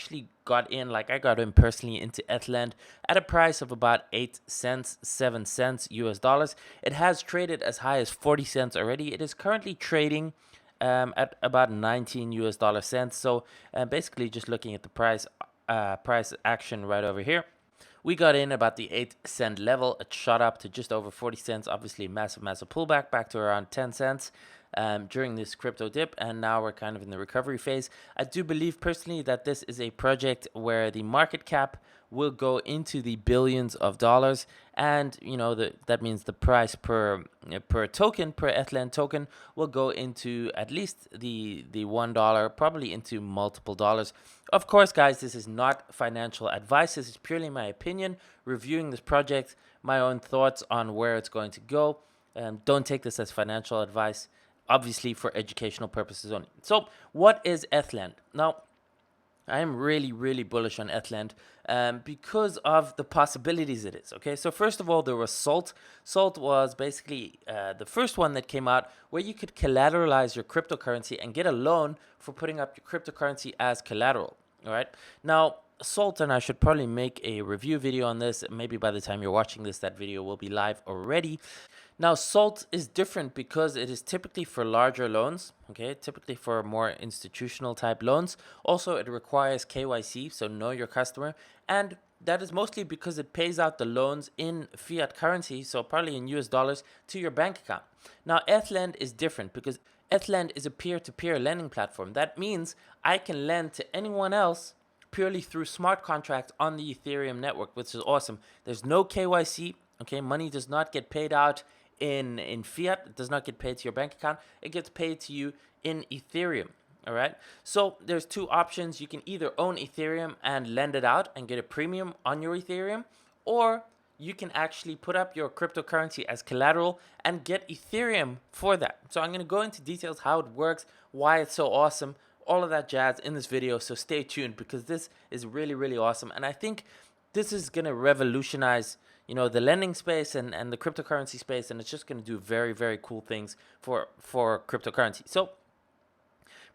actually got in, like I got in personally into EthLEND at a price of about 8 cents, 7 cents US dollars. It has traded as high as 40 cents already. It is currently trading at about 19 US dollar cents. So basically just looking at the price action right over here. We got in about the 8 cent level. It shot up to just over 40 cents. Obviously, massive pullback back to around 10 cents during this crypto dip. And now we're kind of in the recovery phase. I do believe personally that this is a project where the market cap will go into the billions of dollars. And, that means the price per token, per EthLEND token, will go into at least the $1, probably into multiple dollars. Of course, guys, this is not financial advice. This is purely my opinion, reviewing this project, my own thoughts on where it's going to go. Don't take this as financial advice, obviously for educational purposes only. So what is EthLEND? Now, I am really, really bullish on EthLEND because of the possibilities it is. Okay, so first of all, there was Salt. Salt was basically the first one that came out where you could collateralize your cryptocurrency and get a loan for putting up your cryptocurrency as collateral. All right, now Salt, and I should probably make a review video on this. Maybe by the time you're watching this, that video will be live already. Now, Salt is different because it is typically for larger loans, okay? Typically for more institutional type loans. Also, it requires KYC, so know your customer. And that is mostly because it pays out the loans in fiat currency, so probably in US dollars, to your bank account. Now, EthLEND is different because EthLEND is a peer-to-peer lending platform. That means I can lend to anyone else purely through smart contracts on the Ethereum network, which is awesome. There's no KYC, okay? Money does not get paid out in fiat. It does not get paid to your bank account. It gets paid to you in Ethereum. All right. So there's two options. You can either own Ethereum and lend it out and get a premium on your Ethereum, or you can actually put up your cryptocurrency as collateral and get Ethereum for that. So I'm going to go into details how it works, why it's so awesome, all of that jazz in this video. So stay tuned because this is really, really awesome. And I think this is going to revolutionize the lending space and the cryptocurrency space, and it's just going to do very, very cool things for cryptocurrency. So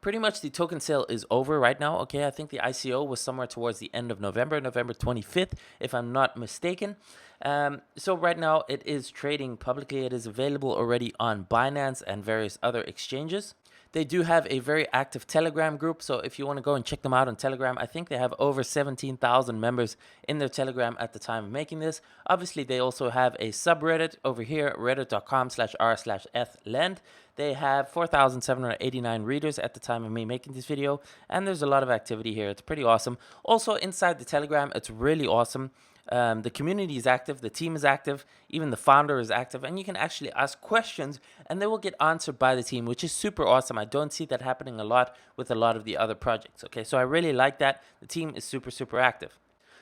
pretty much the token sale is over right now. Okay, I think the ICO was somewhere towards the end of November 25th, if I'm not mistaken. So right now it is trading publicly. It is available already on Binance and various other exchanges. They do have a very active Telegram group, so if you want to go and check them out on Telegram, I think they have over 17,000 members in their Telegram at the time of making this. Obviously, they also have a subreddit over here, reddit.com/r/EthLEND. They have 4,789 readers at the time of me making this video, and there's a lot of activity here. It's pretty awesome. Also, inside the Telegram, it's really awesome. The community is active, the team is active, even the founder is active, and you can actually ask questions and they will get answered by the team, which is super awesome. I don't see that happening a lot with a lot of the other projects. Okay, so I really like that. The team is super, super active.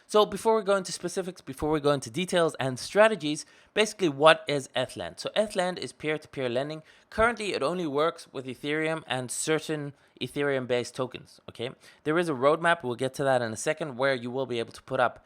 So before we go into specifics, before we go into details and strategies, basically what is EthLEND? So EthLEND is peer-to-peer lending. Currently, it only works with Ethereum and certain Ethereum-based tokens, okay? There is a roadmap, we'll get to that in a second, where you will be able to put up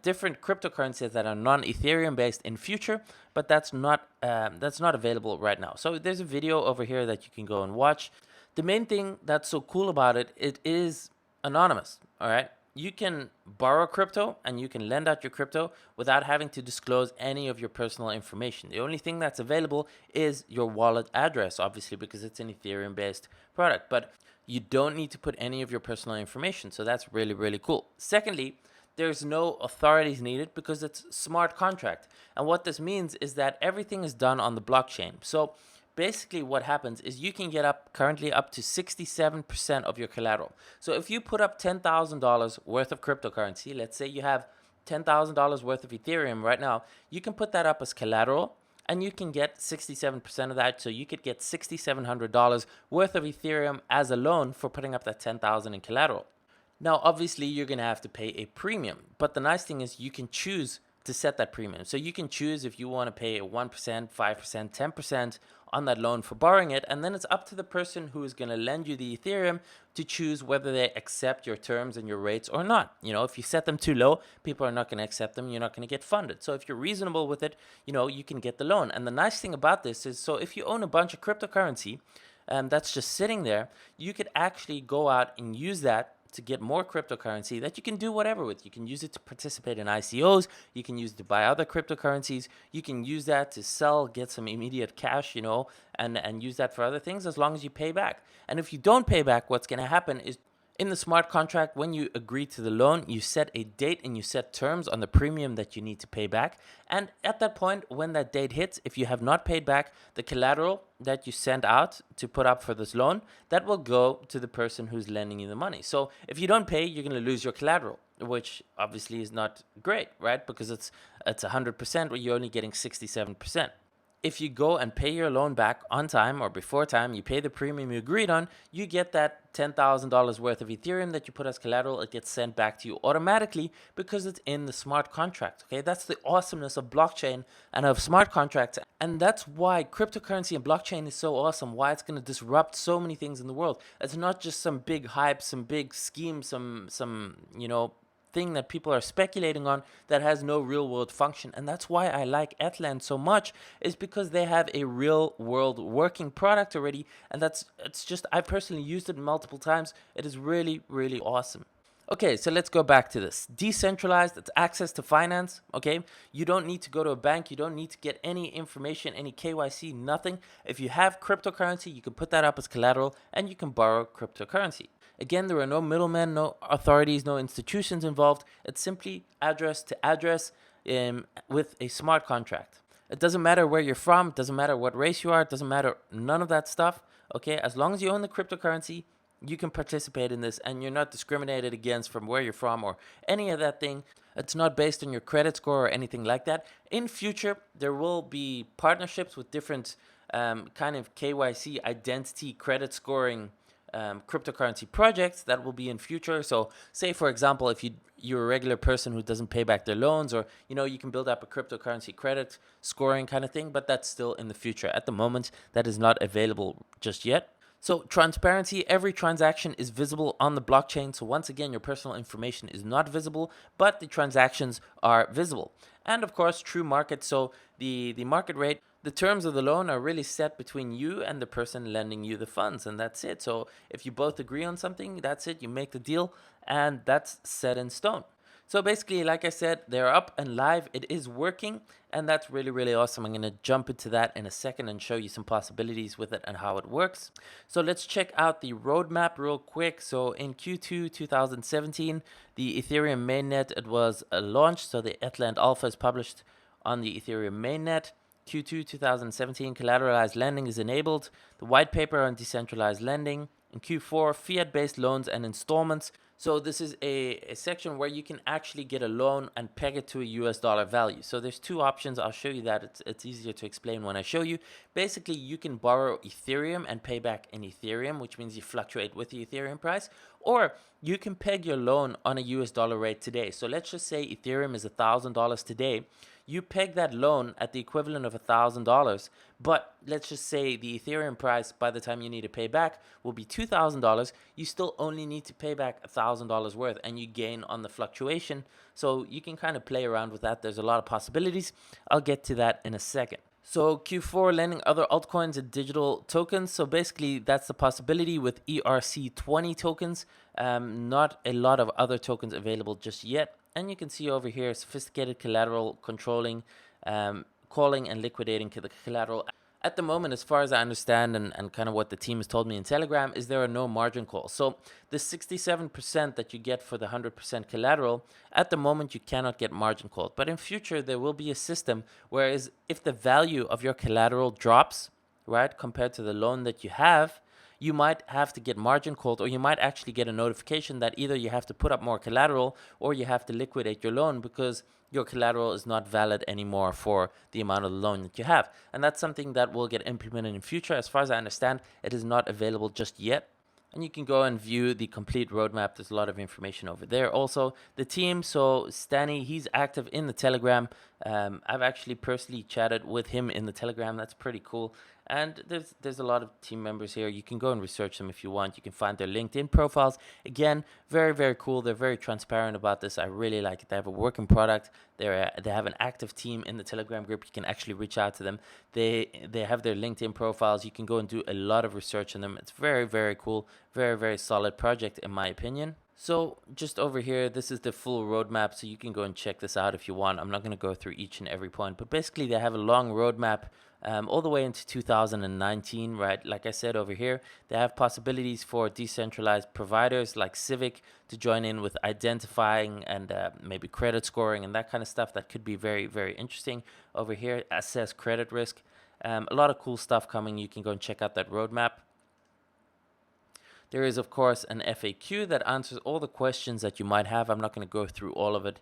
different cryptocurrencies that are non-Ethereum based in future, but that's not available right now. So there's a video over here that you can go and watch. The main thing that's so cool about it, it is anonymous, all right? You can borrow crypto and you can lend out your crypto without having to disclose any of your personal information. The only thing that's available is your wallet address, obviously, because it's an Ethereum based product, but you don't need to put any of your personal information. So that's really, really cool. Secondly, there's no authorities needed because it's smart contract. And what this means is that everything is done on the blockchain. So basically what happens is you can get currently up to 67% of your collateral. So if you put up $10,000 worth of cryptocurrency, let's say you have $10,000 worth of Ethereum right now, you can put that up as collateral and you can get 67% of that. So you could get $6,700 worth of Ethereum as a loan for putting up that $10,000 in collateral. Now, obviously, you're going to have to pay a premium, but the nice thing is you can choose to set that premium. So you can choose if you want to pay 1%, 5%, 10% on that loan for borrowing it, and then it's up to the person who is going to lend you the Ethereum to choose whether they accept your terms and your rates or not. If you set them too low, people are not going to accept them. You're not going to get funded. So if you're reasonable with it, you can get the loan. And the nice thing about this is, so if you own a bunch of cryptocurrency, that's just sitting there, you could actually go out and use that to get more cryptocurrency that you can do whatever with. You can use it to participate in ICOs. You can use it to buy other cryptocurrencies. You can use that to sell, get some immediate cash, and use that for other things as long as you pay back. And if you don't pay back, what's going to happen is in the smart contract, when you agree to the loan, you set a date and you set terms on the premium that you need to pay back. And at that point, when that date hits, if you have not paid back the collateral that you sent out to put up for this loan, that will go to the person who's lending you the money. So if you don't pay, you're going to lose your collateral, which obviously is not great, right? Because it's 100%, but you're only getting 67%. If you go and pay your loan back on time or before time, you pay the premium you agreed on, you get that $10,000 worth of Ethereum that you put as collateral. It gets sent back to you automatically because it's in the smart contract. Okay, that's the awesomeness of blockchain and of smart contracts. And that's why cryptocurrency and blockchain is so awesome, why it's going to disrupt so many things in the world. It's not just some big hype, some big scheme, some thing that people are speculating on that has no real world function. And that's why I like EthLEND so much, is because they have a real world working product already. And I've personally used it multiple times. It is really, really awesome. Okay, so let's go back to this. Decentralized, it's access to finance, okay? You don't need to go to a bank. You don't need to get any information, any KYC, nothing. If you have cryptocurrency, you can put that up as collateral and you can borrow cryptocurrency. Again, there are no middlemen, no authorities, no institutions involved. It's simply address to address with a smart contract. It doesn't matter where you're from. It doesn't matter what race you are. It doesn't matter none of that stuff. Okay, as long as you own the cryptocurrency, you can participate in this and you're not discriminated against from where you're from or any of that thing. It's not based on your credit score or anything like that. In future, there will be partnerships with different kind of KYC identity credit scoring cryptocurrency projects that will be in future. So say, for example, if you're a regular person who doesn't pay back their loans, or you can build up a cryptocurrency credit scoring kind of thing, but that's still in the future. At the moment, that is not available just yet. So transparency, every transaction is visible on the blockchain. So once again, your personal information is not visible, but the transactions are visible. And of course, true market. So the market rate, the terms of the loan are really set between you and the person lending you the funds, and that's it. So if you both agree on something, that's it. You make the deal, and that's set in stone. So basically, like I said, they're up and live. It is working, and that's really, really awesome. I'm going to jump into that in a second and show you some possibilities with it and how it works. So let's check out the roadmap real quick. So in Q2 2017, the Ethereum mainnet, it was launched. So the EthLEND Alpha is published on the Ethereum mainnet. Q2 2017, collateralized lending is enabled. The white paper on decentralized lending. In Q4, fiat-based loans and installments. So this is a section where you can actually get a loan and peg it to a US dollar value. So there's two options. I'll show you that. It's easier to explain when I show you. Basically, you can borrow Ethereum and pay back in Ethereum, which means you fluctuate with the Ethereum price. Or you can peg your loan on a US dollar rate today. So let's just say Ethereum is $1,000 today. You peg that loan at the equivalent of $1,000, but let's just say the Ethereum price by the time you need to pay back will be $2,000. You still only need to pay back $1,000 worth, and you gain on the fluctuation. So you can kind of play around with that. There's a lot of possibilities. I'll get to that in a second. So Q4, lending other altcoins and digital tokens. So basically, that's the possibility with ERC20 tokens. Not a lot of other tokens available just yet. And you can see over here, sophisticated collateral controlling, calling and liquidating the collateral. At the moment, as far as I understand and kind of what the team has told me in Telegram, is there are no margin calls. So the 67% that you get for the 100% collateral, at the moment you cannot get margin called. But in future, there will be a system whereas if the value of your collateral drops, right, compared to the loan that you have, you might have to get margin called, or you might actually get a notification that either you have to put up more collateral or you have to liquidate your loan because your collateral is not valid anymore for the amount of the loan that you have. And that's something that will get implemented in future. As far as I understand, it is not available just yet. And you can go and view the complete roadmap. There's a lot of information over there. Also, the team, so Stanny, he's active in the Telegram. I've actually personally chatted with him in the Telegram. That's pretty cool. And there's a lot of team members here. You can go and research them if you want. You can find their LinkedIn profiles. Again, very, very cool. They're very transparent about this. I really like it. They have a working product. They have an active team in the Telegram group. You can actually reach out to them. They have their LinkedIn profiles. You can go and do a lot of research on them. It's very, very cool. Very, very solid project in my opinion. So just over here, this is the full roadmap, so you can go and check this out if you want. I'm not going to go through each and every point, but basically they have a long roadmap all the way into 2019, right? Like I said over here, they have possibilities for decentralized providers like Civic to join in with identifying and maybe credit scoring and that kind of stuff. That could be very, very interesting. Over here, assess credit risk. A lot of cool stuff coming. You can go and check out that roadmap. There is, of course, an FAQ that answers all the questions that you might have. I'm not going to go through all of it.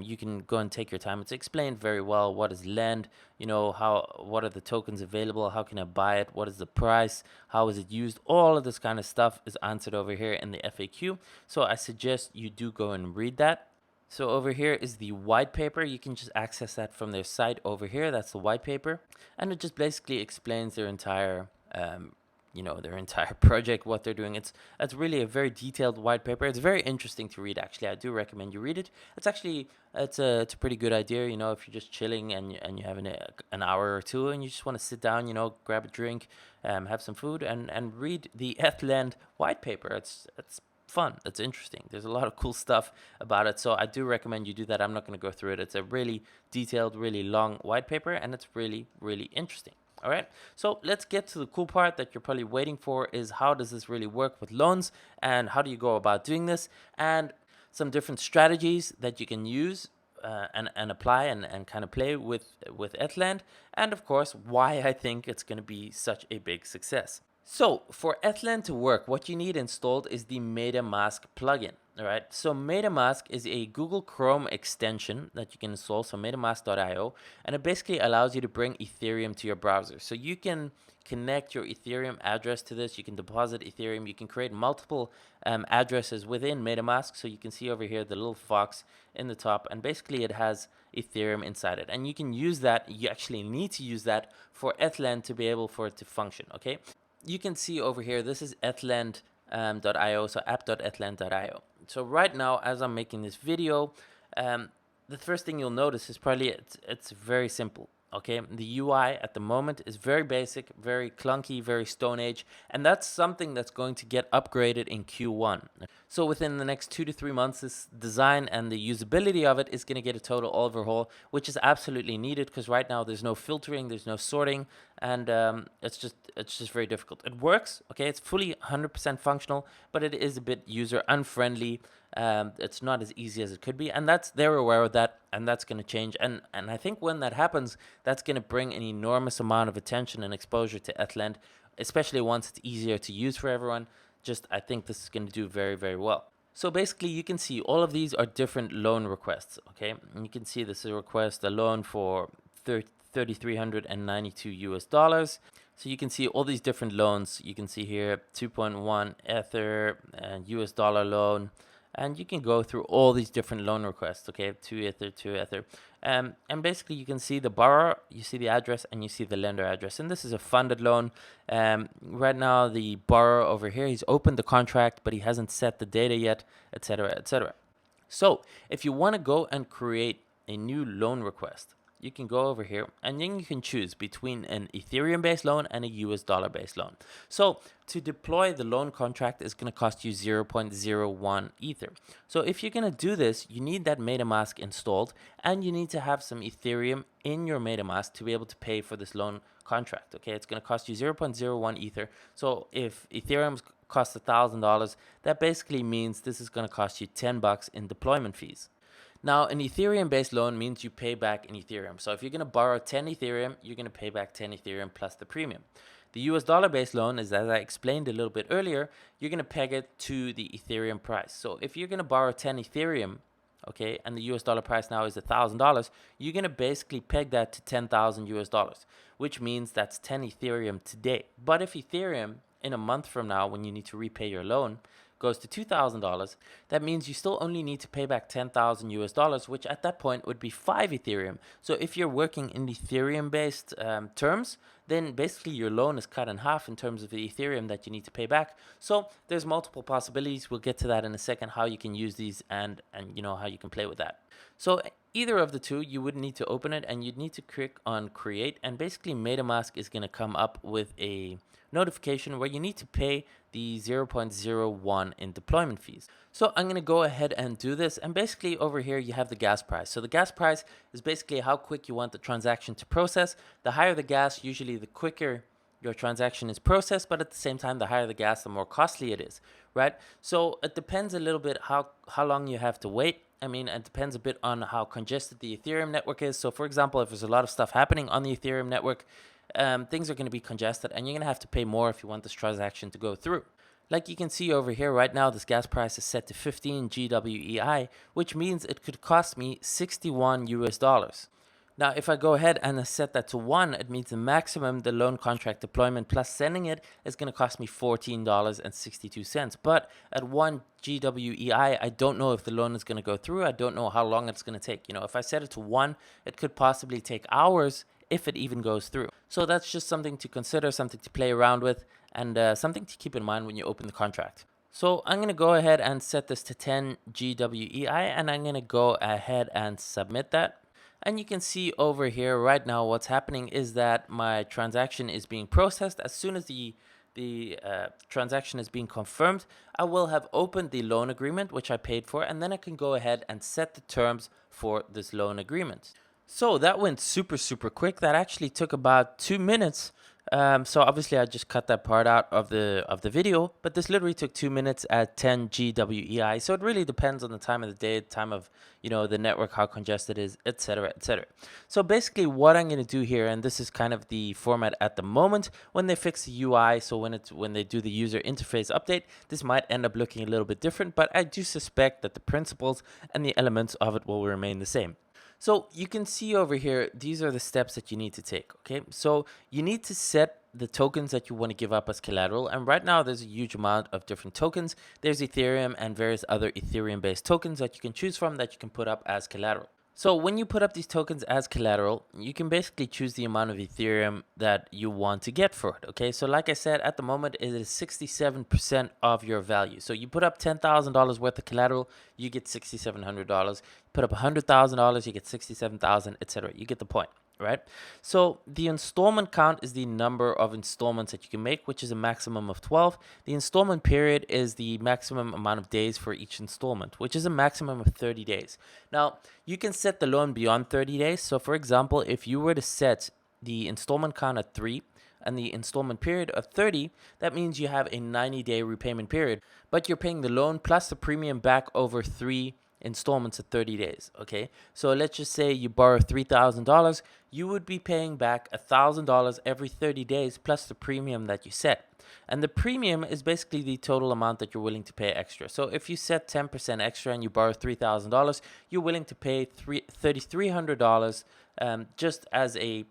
You can go and take your time. It's explained very well. What is lend? What are the tokens available? How can I buy it? What is the price? How is it used? All of this kind of stuff is answered over here in the FAQ. So I suggest you do go and read that. So over here is the white paper. You can just access that from their site over here. That's the white paper. And it just basically explains their entire their entire project, what they're doing. It's really a very detailed white paper. It's very interesting to read, actually. I do recommend you read it. It's a pretty good idea, if you're just chilling and you have an hour or two and you just want to sit down, grab a drink, have some food and read the EthLEND white paper. It's fun. It's interesting. There's a lot of cool stuff about it. So I do recommend you do that. I'm not going to go through it. It's a really detailed, really long white paper, and it's really, really interesting. All right, so let's get to the cool part that you're probably waiting for, is how does this really work with loans and how do you go about doing this, and some different strategies that you can use and apply and kind of play with EthLEND, and of course why I think it's going to be such a big success. So for EthLEND to work, what you need installed is the MetaMask plugin. All right, so MetaMask is a Google Chrome extension that you can install, so metamask.io, and it basically allows you to bring Ethereum to your browser. So you can connect your Ethereum address to this, you can deposit Ethereum, you can create multiple addresses within MetaMask. So you can see over here the little fox in the top, and basically it has Ethereum inside it. And you can use that, you actually need to use that for EthLEND to be able for it to function, okay? You can see over here, this is EthLEND.io, so app.ethlend.io. So right now, as I'm making this video, the first thing you'll notice is probably it's very simple. Okay, the UI at the moment is very basic, very clunky, very Stone Age, and that's something that's going to get upgraded in Q1. So within the next 2 to 3 months, this design and the usability of it is going to get a total overhaul, which is absolutely needed because right now there's no filtering, there's no sorting, and it's just very difficult. It works, okay, it's fully 100% functional, but it is a bit user unfriendly. It's not as easy as it could be, and they're aware of that, and that's going to change. And I think when that happens, that's going to bring an enormous amount of attention and exposure to EthLEND, especially once it's easier to use for everyone. I think this is going to do very, very well. So basically, you can see all of these are different loan requests, okay? And you can see this is a request, a loan for $3,392 US. So you can see all these different loans. You can see here 2.1 Ether and US dollar loan. And you can go through all these different loan requests, okay? 2 Ether. And basically, you can see the borrower, you see the address, and you see the lender address. And this is a funded loan. Right now, the borrower over here, he's opened the contract, but he hasn't set the data yet, etc., etc. So if you want to go and create a new loan request, you can go over here and then you can choose between an Ethereum based loan and a US dollar based loan. So to deploy the loan contract is going to cost you 0.01 Ether. So if you're going to do this, you need that MetaMask installed and you need to have some Ethereum in your MetaMask to be able to pay for this loan contract. Okay, it's going to cost you 0.01 Ether. So if Ethereum costs $1,000, that basically means this is going to cost you $10 in deployment fees. Now, an Ethereum-based loan means you pay back in Ethereum. So if you're going to borrow 10 Ethereum, you're going to pay back 10 Ethereum plus the premium. The US dollar-based loan is, as I explained a little bit earlier, you're going to peg it to the Ethereum price. So if you're going to borrow 10 Ethereum, okay, and the US dollar price now is $1,000, you're going to basically peg that to 10,000 US dollars, which means that's 10 Ethereum today. But if Ethereum, in a month from now, when you need to repay your loan, goes to $2,000, that means you still only need to pay back 10,000 US dollars, which at that point would be 5 Ethereum. So if you're working in Ethereum-based terms, then basically your loan is cut in half in terms of the Ethereum that you need to pay back. So there's multiple possibilities. We'll get to that in a second, how you can use these and how you can play with that. So either of the two, you would need to open it and you'd need to click on create, and basically MetaMask is going to come up with a notification where you need to pay the 0.01 in deployment fees. So I'm going to go ahead and do this. And basically over here, you have the gas price. So the gas price is basically how quick you want the transaction to process. The higher the gas, usually the quicker your transaction is processed, but at the same time, the higher the gas, the more costly it is, right? So it depends a little bit how long you have to wait. I mean, it depends a bit on how congested the Ethereum network is. So for example, if there's a lot of stuff happening on the Ethereum network, things are going to be congested and you're going to have to pay more if you want this transaction to go through. Like you can see over here right now, this gas price is set to 15 GWEI, which means it could cost me 61 US dollars. Now, if I go ahead and set that to 1, it means the maximum, the loan contract deployment plus sending it is going to cost me $14.62. But at 1 GWEI, I don't know if the loan is going to go through. I don't know how long it's going to take. You know, if I set it to 1, it could possibly take hours if it even goes through. So that's just something to consider, something to play around with, and something to keep in mind when you open the contract. So I'm going to go ahead and set this to 10 GWEI, and I'm going to go ahead and submit that. And you can see over here right now what's happening is that my transaction is being processed. As soon as the transaction is being confirmed, I will have opened the loan agreement, which I paid for, and then I can go ahead and set the terms for this loan agreement. So that went super quick. That actually took about 2 minutes. So obviously I just cut that part out of the video, but this literally took 2 minutes at 10 GWEI. So it really depends on the time of the day, time of, you know, the network, how congested it is, etc., etc. So basically what I'm going to do here, and this is kind of the format at the moment, when they fix the UI, so when they do the user interface update, this might end up looking a little bit different, but I do suspect that the principles and the elements of it will remain the same. So you can see over here, these are the steps that you need to take, okay? So you need to set the tokens that you want to give up as collateral. And right now there's a huge amount of different tokens. There's Ethereum and various other Ethereum-based tokens that you can choose from that you can put up as collateral. So when you put up these tokens as collateral, you can basically choose the amount of Ethereum that you want to get for it, okay? So like I said, at the moment, it is 67% of your value. So you put up $10,000 worth of collateral, you get $6,700. Put up $100,000, you get $67,000, etc. You get the point, right? So the installment count is the number of installments that you can make, which is a maximum of 12. The installment period is the maximum amount of days for each installment, which is a maximum of 30 days. Now, you can set the loan beyond 30 days. So for example, if you were to set the installment count at 3 and the installment period of 30, that means you have a 90-day repayment period, but you're paying the loan plus the premium back over 3 installments of 30 days, okay? So let's just say you borrow $3,000, you would be paying back $1,000 every 30 days plus the premium that you set. And the premium is basically the total amount that you're willing to pay extra. So if you set 10% extra and you borrow $3,000, you're willing to pay $3,300 just as a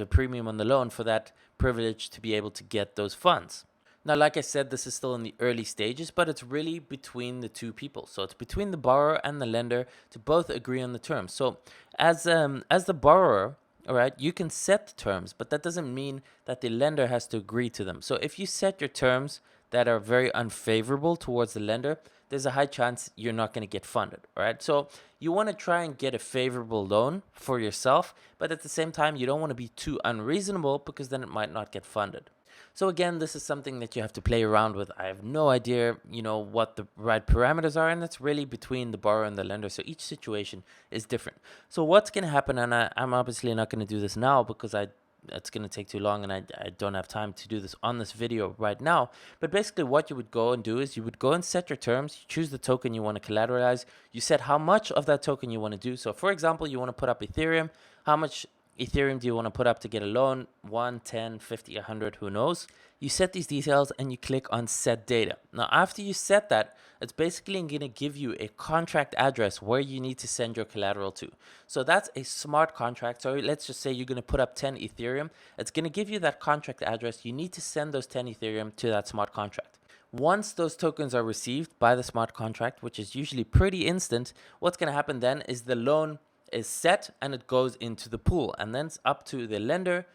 premium on the loan for that privilege to be able to get those funds. Now, like I said, this is still in the early stages, but it's really between the two people. So it's between the borrower and the lender to both agree on the terms. So as the borrower, all right, you can set the terms, but that doesn't mean that the lender has to agree to them. So if you set your terms that are very unfavorable towards the lender, there's a high chance you're not going to get funded, all right? So you want to try and get a favorable loan for yourself, but at the same time, you don't want to be too unreasonable because then it might not get funded. So again, this is something that you have to play around with. I have no idea, you know, what the right parameters are, and that's really between the borrower and the lender. So each situation is different. So what's going to happen, and I'm obviously not going to do this now because it's going to take too long and I don't have time to do this on this video right now. But basically what you would go and do is you would go and set your terms. You choose the token you want to collateralize. You set how much of that token you want to do. So for example, you want to put up Ethereum. How much Ethereum do you want to put up to get a loan? 1, 10, 50, 100, who knows? You set these details and you click on set data. Now, after you set that, it's basically going to give you a contract address where you need to send your collateral to. So that's a smart contract. So let's just say you're going to put up 10 Ethereum. It's going to give you that contract address. You need to send those 10 Ethereum to that smart contract. Once those tokens are received by the smart contract, which is usually pretty instant, what's going to happen then is the loan is set and it goes into the pool, and then it's up to the lender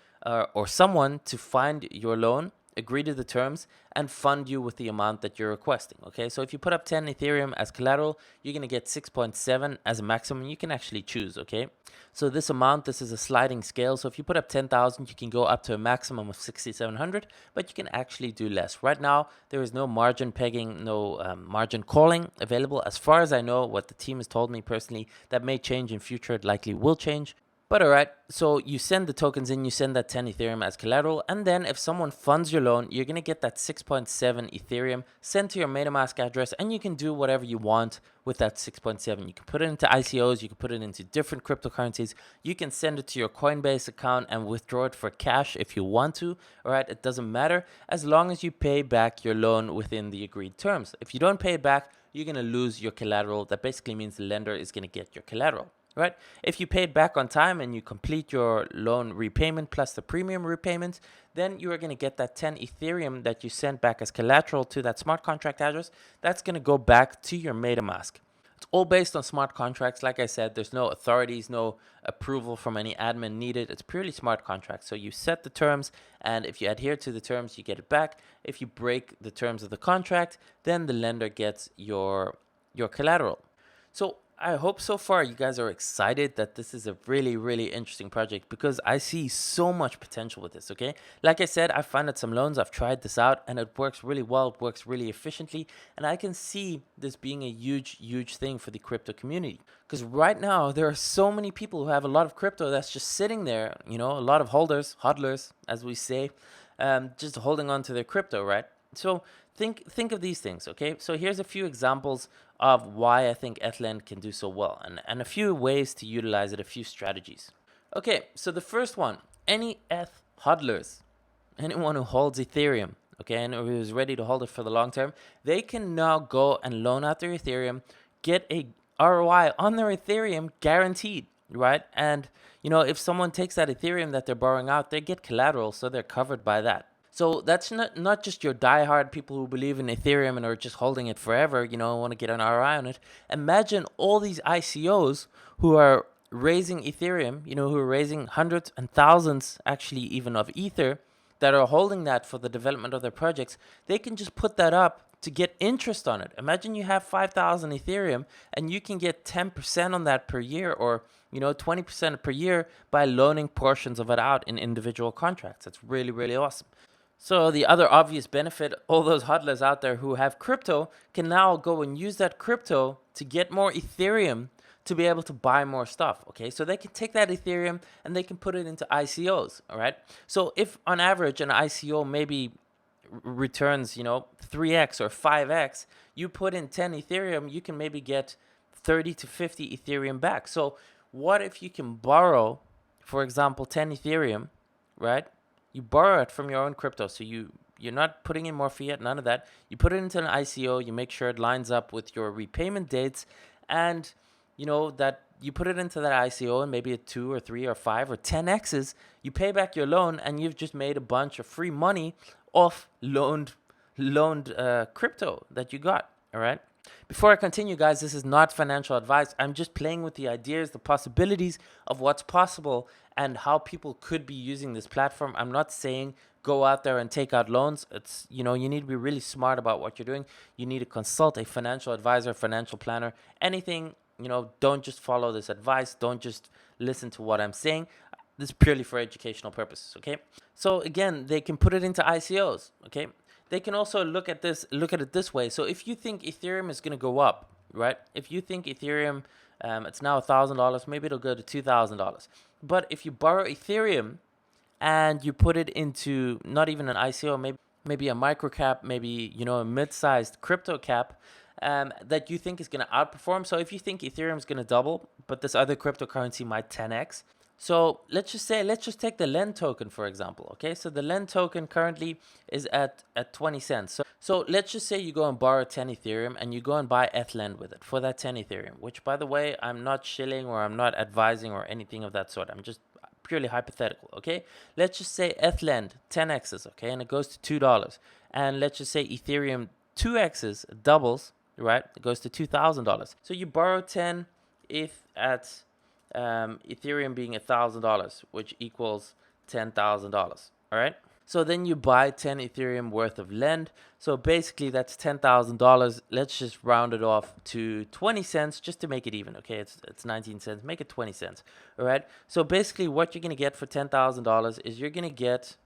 or someone to find your loan agree to the terms, and fund you with the amount that you're requesting. Okay, so if you put up 10 Ethereum as collateral, you're going to get 6.7 as a maximum. You can actually choose. Okay, so this amount, this is a sliding scale. So if you put up 10,000, you can go up to a maximum of 6,700, but you can actually do less. Right now, there is no margin pegging, no margin calling available. As far as I know, what the team has told me personally, that may change in future. It likely will change. But all right, so you send the tokens in, you send that 10 Ethereum as collateral, and then if someone funds your loan, you're going to get that 6.7 Ethereum sent to your MetaMask address, and you can do whatever you want with that 6.7. You can put it into ICOs, you can put it into different cryptocurrencies, you can send it to your Coinbase account and withdraw it for cash if you want to. All right, it doesn't matter as long as you pay back your loan within the agreed terms. If you don't pay it back, you're going to lose your collateral. That basically means the lender is going to get your collateral. Right? If you pay it back on time and you complete your loan repayment plus the premium repayment, then you are going to get that 10 Ethereum that you sent back as collateral to that smart contract address. That's going to go back to your MetaMask. It's all based on smart contracts. Like I said, there's no authorities, no approval from any admin needed. It's purely smart contracts. So you set the terms, and if you adhere to the terms, you get it back. If you break the terms of the contract, then the lender gets your collateral. So I hope so far you guys are excited that this is a really, really interesting project because I see so much potential with this, okay? Like I said, I've funded some loans, I've tried this out, and it works really well, it works really efficiently, and I can see this being a huge, huge thing for the crypto community. Because right now, there are so many people who have a lot of crypto that's just sitting there, you know, a lot of holders, hodlers, as we say, just holding on to their crypto, right? So think of these things, okay? So here's a few examples of why I think EthLEND can do so well, and a few ways to utilize it, a few strategies. Okay, so the first one, any ETH hodlers, anyone who holds Ethereum, okay, and who is ready to hold it for the long term, they can now go and loan out their Ethereum, get a ROI on their Ethereum guaranteed, right? And, you know, if someone takes that Ethereum that they're borrowing out, they get collateral, so they're covered by that. So that's not just your diehard people who believe in Ethereum and are just holding it forever, you know, want to get an ROI on it. Imagine all these ICOs who are raising Ethereum, you know, who are raising hundreds and thousands, actually even of Ether, that are holding that for the development of their projects. They can just put that up to get interest on it. Imagine you have 5,000 Ethereum and you can get 10% on that per year, or, you know, 20% per year by loaning portions of it out in individual contracts. That's really, really awesome. So the other obvious benefit, all those hodlers out there who have crypto can now go and use that crypto to get more Ethereum to be able to buy more stuff, okay? So they can take that Ethereum and they can put it into ICOs, all right? So if on average an ICO maybe returns, you know, 3x or 5x, you put in 10 Ethereum, you can maybe get 30 to 50 Ethereum back. So what if you can borrow, for example, 10 Ethereum, right? You borrow it from your own crypto, so you're not putting in more fiat, none of that. You put it into an ICO, you make sure it lines up with your repayment dates, and you know that you put it into that ICO and maybe at 2 or 3 or 5 or 10x's, you pay back your loan and you've just made a bunch of free money off loaned crypto that you got, all right? Before I continue, guys, this is not financial advice. I'm just playing with the ideas, the possibilities of what's possible and how people could be using this platform. I'm not saying go out there and take out loans. It's, you know, you need to be really smart about what you're doing. You need to consult a financial advisor, financial planner, anything, you know, don't just follow this advice. Don't just listen to what I'm saying. This is purely for educational purposes, okay? So again, they can put it into ICOs, okay? They can also look at it this way. So if you think Ethereum is going to go up, right? If you think Ethereum, it's now $1,000, maybe it'll go to $2,000. But if you borrow Ethereum and you put it into not even an ICO, maybe a micro cap, maybe, you know, a mid-sized crypto cap, that you think is going to outperform. So if you think Ethereum is going to double, but this other cryptocurrency might 10x. So let's just take the EthLEND token, for example, okay? So the EthLEND token currently is at 20 cents. So let's just say you go and borrow 10 Ethereum and you go and buy EthLEND with it for that 10 Ethereum, which, by the way, I'm not shilling or I'm not advising or anything of that sort. I'm just purely hypothetical, okay? Let's just say EthLEND 10x's, okay? And it goes to $2. And let's just say Ethereum 2x's doubles, right? It goes to $2,000. So you borrow 10 ETH at Ethereum being $1,000, which equals $10,000. All right. So then you buy 10 Ethereum worth of lend. So basically that's $10,000. Let's just round it off to 20 cents just to make it even. Okay, it's 19 cents. Make it 20 cents. All right. So basically what you're going to get for $10,000 is you're going to get,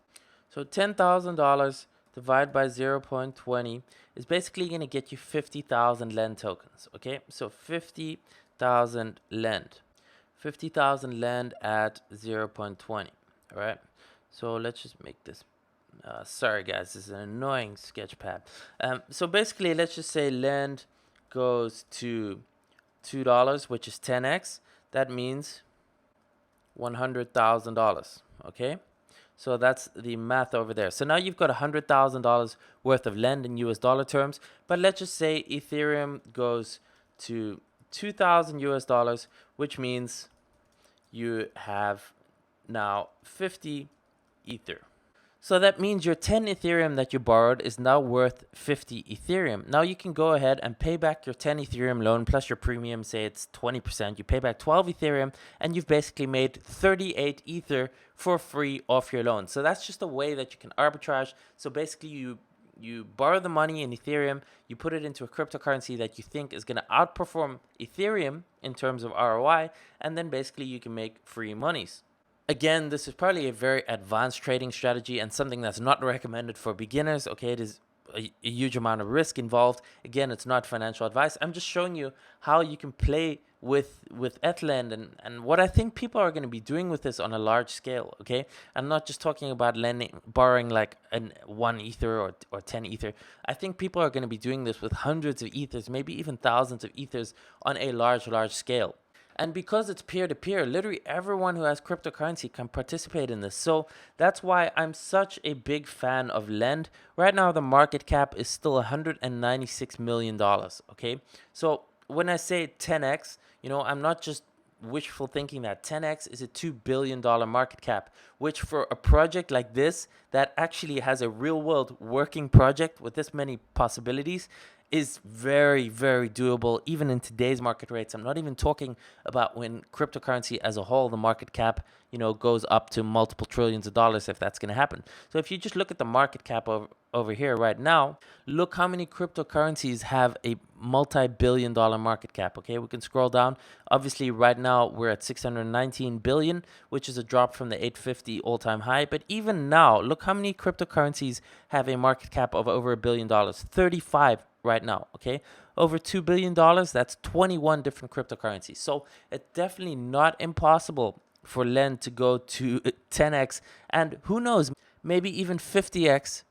so $10,000 divided by 0.20 is basically going to get you 50,000 lend tokens. Okay, so 50,000 lend. 50,000 lend at 0.20. All right. So let's just make this. Sorry, guys, this is an annoying sketchpad. So basically, let's just say lend goes to $2, which is 10x. That means $100,000. Okay. So that's the math over there. So now you've got $100,000 worth of lend in US dollar terms. But let's just say Ethereum goes to 2,000 US dollars, which means you have now 50 Ether. So that means your 10 Ethereum that you borrowed is now worth 50 Ethereum. Now you can go ahead and pay back your 10 Ethereum loan plus your premium, say it's 20%. You pay back 12 Ethereum and you've basically made 38 Ether for free off your loan. So that's just a way that you can arbitrage. So basically you borrow the money in Ethereum, you put it into a cryptocurrency that you think is going to outperform Ethereum in terms of ROI, and then basically you can make free monies. Again, this is probably a very advanced trading strategy and something that's not recommended for beginners. Okay, it is a huge amount of risk involved. Again, it's not financial advice. I'm just showing you how you can play with EthLEND and what I think people are going to be doing with this on a large scale. Okay, I'm not just talking about borrowing like 1 Ether or 10 Ether. I think people are going to be doing this with hundreds of Ethers, maybe even thousands of Ethers on a large scale. And because it's peer-to-peer, literally everyone who has cryptocurrency can participate in this. So that's why I'm such a big fan of Lend. Right now, the market cap is still $196 million, okay? So when I say 10x, I'm not just wishful thinking that 10x is a $2 billion market cap, which for a project like this that actually has a real-world working project with this many possibilities is very, very doable, even in today's market rates. I'm not even talking about when cryptocurrency as a whole, the market cap, goes up to multiple trillions of dollars, if that's going to happen. So if you just look at the market cap over here right now, look how many cryptocurrencies have a multi-billion-dollar market cap. Okay, we can scroll down. Obviously, right now we're at 619 billion, which is a drop from the 850 all-time high. But even now, look how many cryptocurrencies have a market cap of over $1 billion. 35 right now. Okay, over $2 billion. That's 21 different cryptocurrencies. So it's definitely not impossible for Lend to go to 10x, and who knows, maybe even 50x,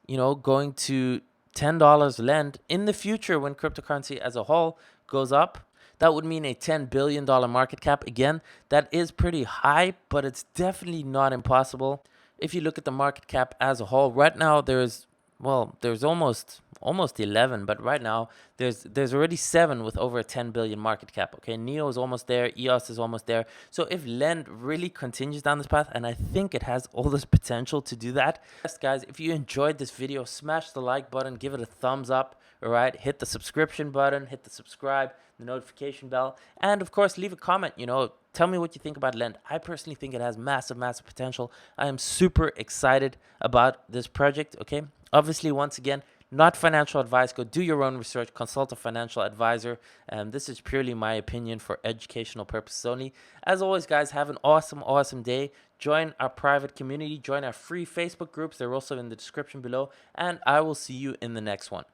going to $10 Lend in the future when cryptocurrency as a whole goes up. That would mean a $10 billion market cap. Again, that is pretty high, but it's definitely not impossible. If you look at the market cap as a whole, right now there's almost 11, but right now there's already 7 with over a 10 billion market cap. Okay, Neo is almost there, EOS is almost there. So if Lend really continues down this path, and I think it has all this potential to do that. Yes, guys, if you enjoyed this video, smash the like button, give it a thumbs up. All right, hit the subscription button, hit the subscribe, the notification bell, and of course leave a comment. Tell me what you think about Lend. I personally think it has massive potential. I am super excited about this project. Okay, obviously, once again, not financial advice. Go do your own research. Consult a financial advisor. This is purely my opinion for educational purposes only. As always, guys, have an awesome day. Join our private community. Join our free Facebook groups. They're also in the description below. And I will see you in the next one.